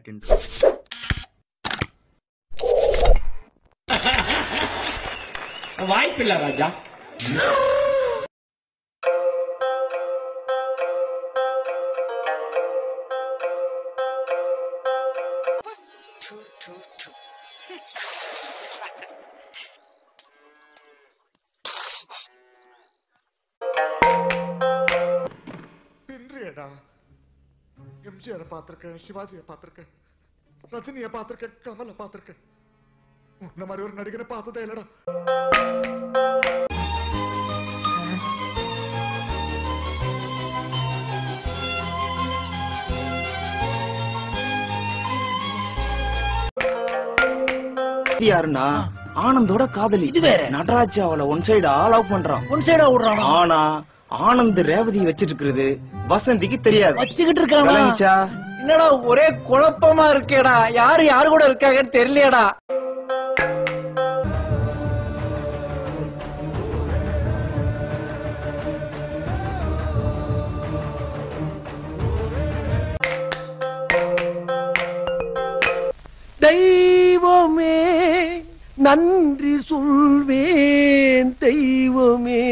இருக்கின்றோம். வாய்ப்பில்லை ராஜா. பின்றியடா எம்ஜிஆர் பார்த்திருக்கேன், சிவாஜியை பார்த்திருக்கேன், ரஜினியை பார்த்திருக்கேன், கமலை பார்த்திருக்கேன். உன்ன மாதிரி ஒரு நடிகரை பார்த்ததே இல்லடா. யாருன்னா ஆனந்தோட காதலி. இது வேற. நடராஜ் அவளை ஒன் சைடா லவ் பண்றான். ஒன் சைடா விடுறானா? ஆனா ஆனந்த் ரேவதி வச்சிட்டு இருக்கிறது வசந்திக்கு தெரியாது. வச்சுக்கிட்டு இருக்கானா? விளங்குச்சா? என்னடா ஒரே குழப்பமா இருக்கேடா. யாரு யாரு கூட இருக்காங்கன்னு தெரியலையடா. தெய்வமே நன்றி சொல்வேன் தெய்வமே.